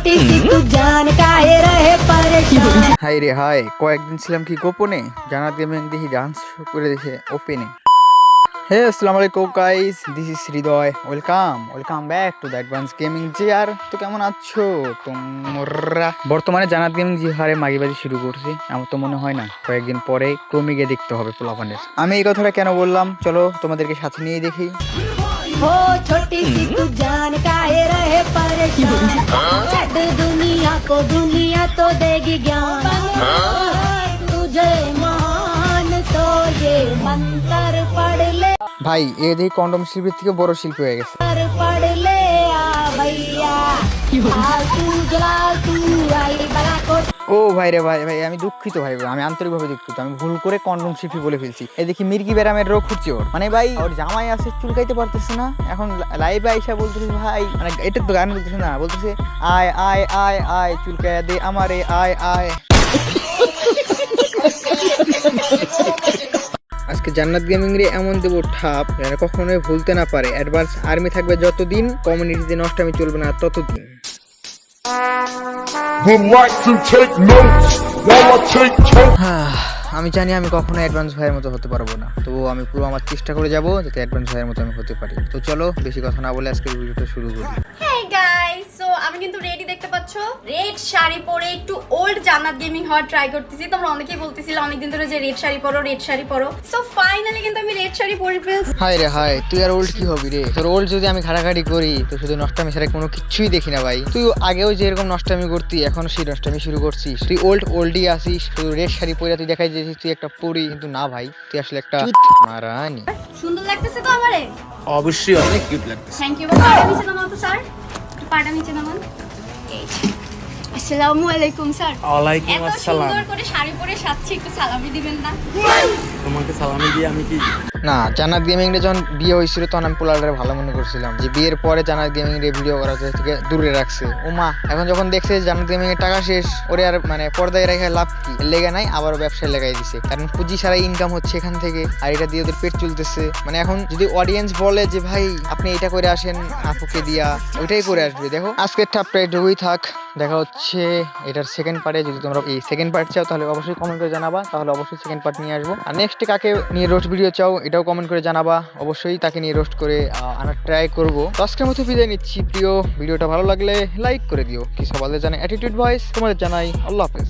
छोटी सी तू जान काहे रहे परेशान। হাই রে হাই, কয়েকদিন ছিলাম কি গোপনে, জানাত গেমিং দেখি ডান্স করে দেখে ওপেনে। হে আসসালামু আলাইকুম guys, this is Hridoy. Welcome back to the advance gaming GR. তো কেমন আছো তোমরা? বর্তমানে জানাত গেমিং জি হারে মাগিবাজি শুরু করছি। আমার তো মনে হয় না কয়েকদিন পরে ক্রমিকে দেখতে হবে পোলাপানের। আমি এই কথাটা কেন বললাম, চলো তোমাদেরকে সাথে নিয়ে দেখি। हो छोटी सी तू जान काहे रहे परेशान। छੱਡ दुनिया को दुनिया तो देगी ज्ञान। तुझे महान तो ये मंत्र पढ़ ले, ভাই এ দেখি কন্ডম শিল্পীর থেকে বড় শিল্পী হয়ে গেছে। पढ़ ले आ भैया। आ तू जला तू आई बड़ा को। ও ভাই রে ভাই, আমি দুঃখিত ভাই, আমি আন্তরিকভাবে দুঃখিত। আমি ভুল করে কন্ডম শিল্পী বলে ফেলছি। এই দেখি মির্গি ব্যারামের রোগ হচ্ছে ওর, মানে ভাই ওর জামাই আছে চুলকাইতে পারতেছে না, এখন লাইভে আইসা বলতেছে ভাই, মানে এটা তো গান বলতেছে না, বলতেছে আয় আয় আয় আয় চুলকায়া দে আমারে আয় আয়। আজকে জান্নাত গেমিং রে এমন দেবো ঠাপ যেন কখনোই ভুলতে না পারে। অ্যাডভান্স আর্মি থাকবে যতদিন, কমিউনিটিতে নষ্টামি চলবে না ততদিন। would like to take notes while I take toast. আমি জানি আমি কখনো অ্যাডভান্স ভাইয়ের মতো হতে পারবো না, তবুও আমি পুরো আমার চেষ্টা করে যাব যাতে অ্যাডভান্স ভাইয়ের মতো আমি হতে পারি। তো চলো বেশি কথা না বলে আজকে ভিডিওটা শুরু করি। হেই গাইস, সো আমি কিন্তু রেডি, দেখতে পাচ্ছো রেড শাড়ি পরে একটু ওল্ড জান্নাত গেমিং হওয়ার ট্রাই করতেছি। তোমরা অনেকেই বলতেছিলে অনেকদিন ধরে যে রেড শাড়ি পরো। সো ফাইনালি কিন্তু আমি রেড শাড়ি পরে ফেলছি। হাই রে হাই, তুই আর ওল্ড কি হবি রে? তোর ওল্ড যদি আমি ঘাটাঘাটি করি তো শুধু নষ্টামি ছাড়া কোনো কিছুই দেখি না ভাই। তুই আগেও যে এরকম নষ্টামি করতি, এখনো সেই নষ্টামি শুরু করছিস। তুই ওল্ডই আসিস, শুধু রেড শাড়ি পরে তুই দেখাই যে তুই একটা পরি, কিন্তু না ভাই, তুই আসলে একটা মারানি। সুন্দর লাগতেছে তো আমারে? অবশ্যই অনেক কিউট লাগতেছে। Thank you. পাটা নিচে নামান তো স্যার, একটু পাটা নিচে নামান। এই যে। আসসালামু আলাইকুম স্যার। ওয়ালাইকুম এত আসসালাম। সুন্দর করে শাড়ি পরে সাজছি, একটু সালামি দিবেন না? তোমাকে সালামি দিয়ে আমি কি না, জান্নাত গেমিং রে যখন বিয়ে হয়েছিল তখন আমি পোলারে ভালো মনে করছিলাম যে বিয়ের পরে জান্নাত গেমিং রে ভিডিও করা থেকে দূরে রাখছে। ও মা, এখন যখন দেখছে জান্নাত গেমিং এর টাকা শেষ, ওরে আর মানে পর্দায় রেখে লাভ কি, লেগে নাই আবারও ব্যবসায় লাগাই দিছে। কারণ পুঁজি ছাড়াই ইনকাম হচ্ছে এখান থেকে, আর এটা দিয়ে ওদের পেট চলতেছে। মানে এখন যদি অডিয়েন্স বলে যে ভাই আপনি এটা করে আসেন আপুকে দিয়া, ওইটাই করে আসবে। দেখো আজকের ঠাপটা এটুকুই থাক, দেখা হচ্ছে এটার সেকেন্ড পার্টে। যদি তোমরা এই সেকেন্ড পার্ট চাও তাহলে অবশ্যই কমেন্ট করে জানাবা, তাহলে অবশ্যই সেকেন্ড পার্ট নিয়ে আসবো। আর নেক্সট কাকে নিয়ে রোস্ট ভিডিও চাও এটাও কমেন্ট করে জানাবা, অবশ্যই তাকে নিয়ে রোস্ট করে আনার ট্রাই করবো। তো আজকের মতো বিদায় নিচ্ছি প্রিয়, ভিডিওটা ভালো লাগলে লাইক করে দিও। কি সবাই জানাই অ্যাটিটিউড ভয়েস, তোমাদের জানাই আল্লাহ হাফেজ।